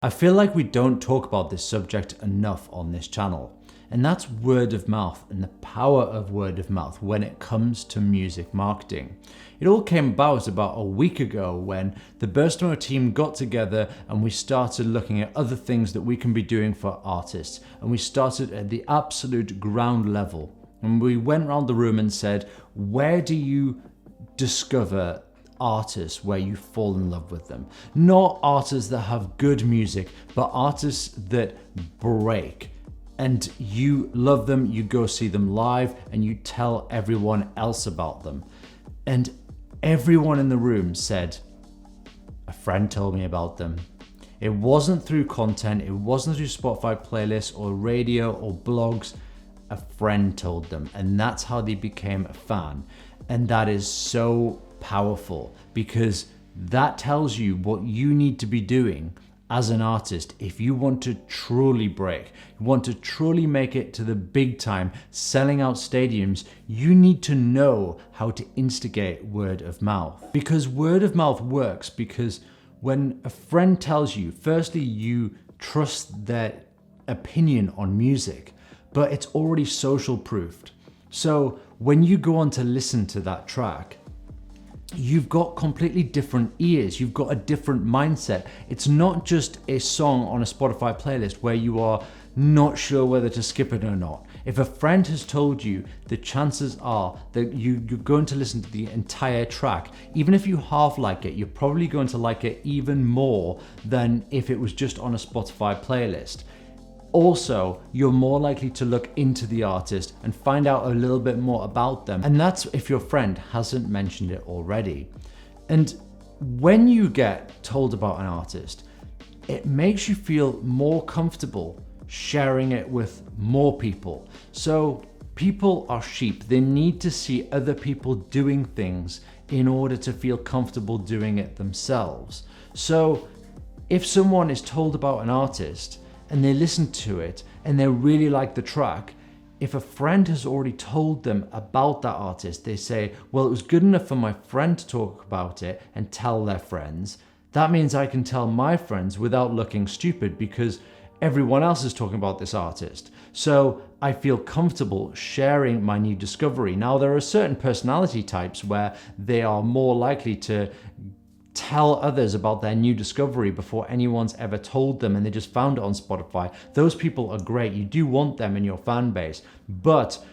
I feel like we don't talk about this subject enough on this channel, and that's word of mouth and the power of word of mouth when it comes to music marketing. It all came about a week ago when the Burstimo team got together and we started looking at other things that we can be doing for artists, and we started at the absolute ground level. And we went around the room and said, where do you discover artists where you fall in love with them? Not artists that have good music, but artists that break. And you love them, you go see them live, and you tell everyone else about them. And everyone in the room said, a friend told me about them. It wasn't through content, it wasn't through Spotify playlists or radio or blogs. A friend told them, and that's how they became a fan. And that is so powerful, because that tells you what you need to be doing as an artist if you want to truly break, you want to truly make it to the big time, selling out stadiums. You need to know how to instigate word of mouth, because word of mouth works because when a friend tells you, firstly, you trust their opinion on music, but it's already social proofed. So when you go on to listen to that track, you've got completely different ears, you've got a different mindset. It's not just a song on a Spotify playlist where you are not sure whether to skip it or not. If a friend has told you, the chances are that you're going to listen to the entire track. Even if you half like it, you're probably going to like it even more than if it was just on a Spotify playlist. Also, you're more likely to look into the artist and find out a little bit more about them. And that's if your friend hasn't mentioned it already. And when you get told about an artist, it makes you feel more comfortable sharing it with more people. So people are sheep. They need to see other people doing things in order to feel comfortable doing it themselves. So if someone is told about an artist and they listen to it and they really like the track, if a friend has already told them about that artist, they say, well, it was good enough for my friend to talk about it and tell their friends. That means I can tell my friends without looking stupid because everyone else is talking about this artist. So I feel comfortable sharing my new discovery. Now, there are certain personality types where they are more likely to tell others about their new discovery before anyone's ever told them and they just found it on Spotify. Those people are great. You do want them in your fan base, but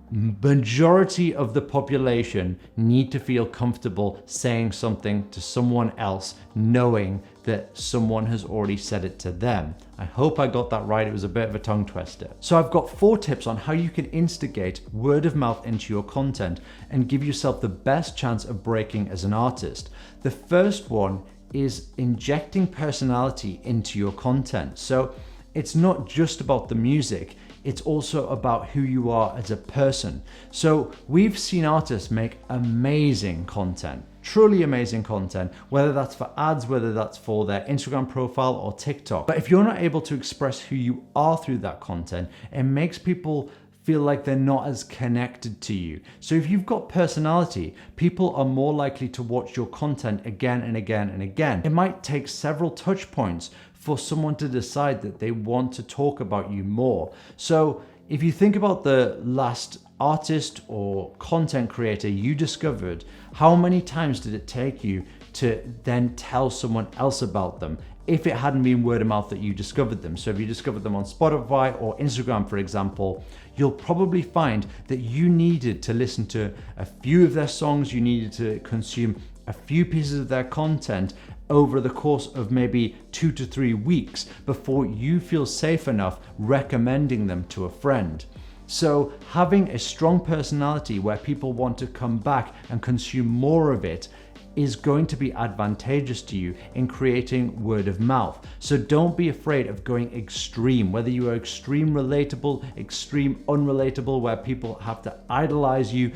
majority of the population need to feel comfortable saying something to someone else, knowing that someone has already said it to them. I hope I got that right. It was a bit of a tongue twister. So I've got 4 tips on how you can instigate word of mouth into your content and give yourself the best chance of breaking as an artist. The first one is injecting personality into your content. So it's not just about the music, it's also about who you are as a person. So we've seen artists make amazing content, truly amazing content, whether that's for ads, whether that's for their Instagram profile or TikTok. But if you're not able to express who you are through that content, it makes people feel like they're not as connected to you. So if you've got personality, people are more likely to watch your content again and again and again. It might take several touch points for someone to decide that they want to talk about you more. So if you think about the last artist or content creator you discovered, how many times did it take you to then tell someone else about them if it hadn't been word of mouth that you discovered them? So if you discovered them on Spotify or Instagram, for example, you'll probably find that you needed to listen to a few of their songs, you needed to consume a few pieces of their content over the course of maybe 2 to 3 weeks before you feel safe enough recommending them to a friend. So having a strong personality where people want to come back and consume more of it is going to be advantageous to you in creating word of mouth. So don't be afraid of going extreme, whether you are extreme relatable, extreme unrelatable, where people have to idolize you.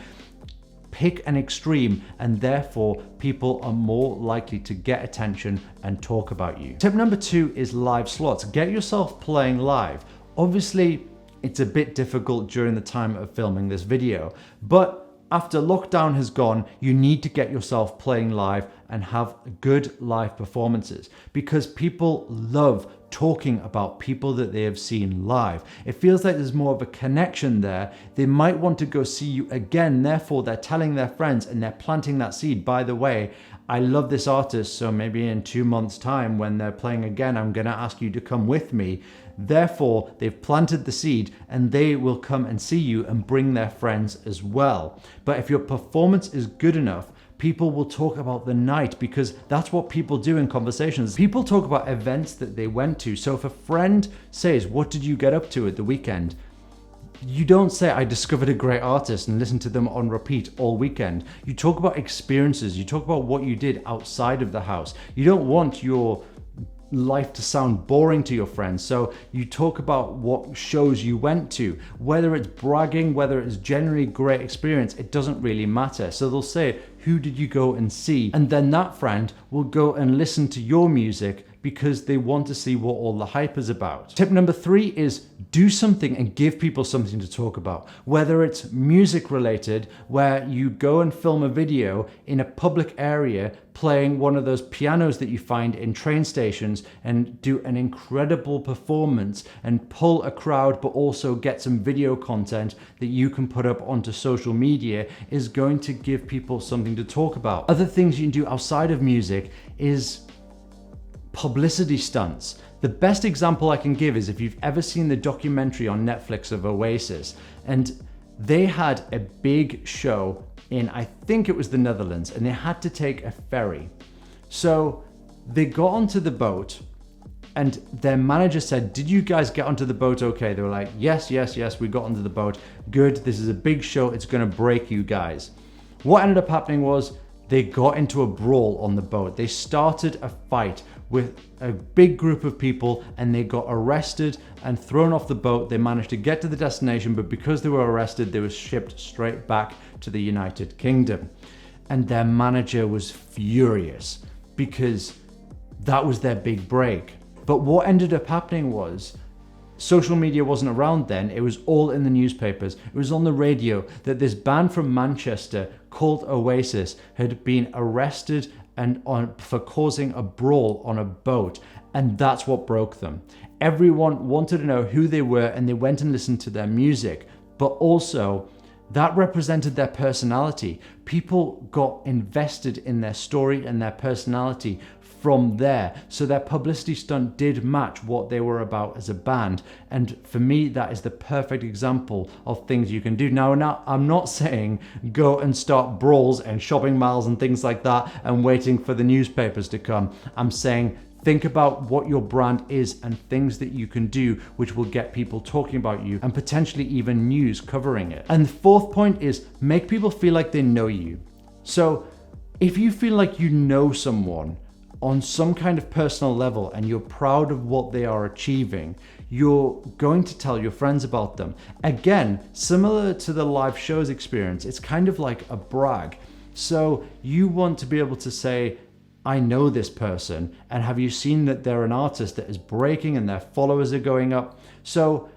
Pick an extreme, and therefore people are more likely to get attention and talk about you. Tip number 2 is live slots. Get yourself playing live. Obviously, it's a bit difficult during the time of filming this video, but after lockdown has gone, you need to get yourself playing live and have good live performances, because people love talking about people that they have seen live. It feels like there's more of a connection there. They might want to go see you again, therefore they're telling their friends and they're planting that seed. By the way, I love this artist, so maybe in 2 months' time when they're playing again, I'm gonna ask you to come with me. Therefore, they've planted the seed and they will come and see you and bring their friends as well. But if your performance is good enough, people will talk about the night, because that's what people do in conversations. People talk about events that they went to. So if a friend says, "What did you get up to at the weekend?" You don't say, "I discovered a great artist and listened to them on repeat all weekend." You talk about experiences. You talk about what you did outside of the house. You don't want your life to sound boring to your friends, so you talk about what shows you went to. Whether it's bragging, whether it's generally great experience, it doesn't really matter. So they'll say, "Who did you go and see?" And then that friend will go and listen to your music because they want to see what all the hype is about. Tip number 3 is do something and give people something to talk about. Whether it's music related, where you go and film a video in a public area playing one of those pianos that you find in train stations and do an incredible performance and pull a crowd, but also get some video content that you can put up onto social media, is going to give people something to talk about. Other things you can do outside of music is publicity stunts. The best example I can give is if you've ever seen the documentary on Netflix of Oasis, and they had a big show in, I think it was the Netherlands, and they had to take a ferry. So they got onto the boat and their manager said, "Did you guys get onto the boat okay?" They were like, yes, we got onto the boat. Good, this is a big show, it's gonna break you guys. What ended up happening was they got into a brawl on the boat. They started a fight with a big group of people and they got arrested and thrown off the boat. They managed to get to the destination, but because they were arrested, they were shipped straight back to the United Kingdom. And their manager was furious because that was their big break. But what ended up happening was, social media wasn't around then. It was all in the newspapers. It was on the radio that this band from Manchester called Oasis had been arrested for causing a brawl on a boat. And that's what broke them. Everyone wanted to know who they were and they went and listened to their music. But also, that represented their personality. People got invested in their story and their personality from there. So their publicity stunt did match what they were about as a band. And for me, that is the perfect example of things you can do. Now, I'm not saying go and start brawls and shopping malls and things like that and waiting for the newspapers to come. I'm saying think about what your brand is and things that you can do which will get people talking about you and potentially even news covering it. And the 4th point is make people feel like they know you. So if you feel like you know someone on some kind of personal level and you're proud of what they are achieving, you're going to tell your friends about them. Again, similar to the live shows experience, it's kind of like a brag. So you want to be able to say, "I know this person, and have you seen that they're an artist that is breaking and their followers are going up?" So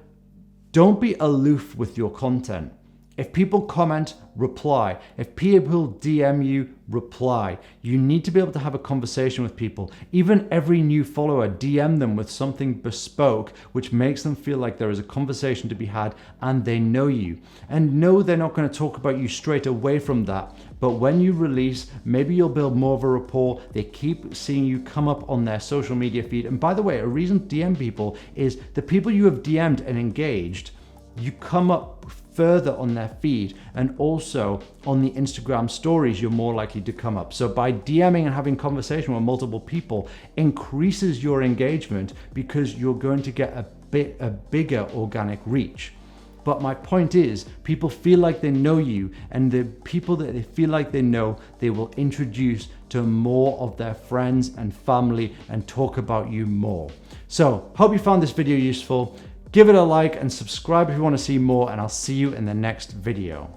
don't be aloof with your content. If people comment, reply. If people DM you, reply. You need to be able to have a conversation with people. Even every new follower, DM them with something bespoke, which makes them feel like there is a conversation to be had and they know you. And no, they're not going to talk about you straight away from that. But when you release, maybe you'll build more of a rapport. They keep seeing you come up on their social media feed. And by the way, a reason to DM people is the people you have DM'd and engaged, you come up further on their feed, and also on the Instagram stories you're more likely to come up. So by DMing and having conversation with multiple people increases your engagement because you're going to get a bigger organic reach. But my point is, people feel like they know you, and the people that they feel like they know, they will introduce to more of their friends and family and talk about you more. So hope you found this video useful. Give it a like and subscribe if you want to see more, and I'll see you in the next video.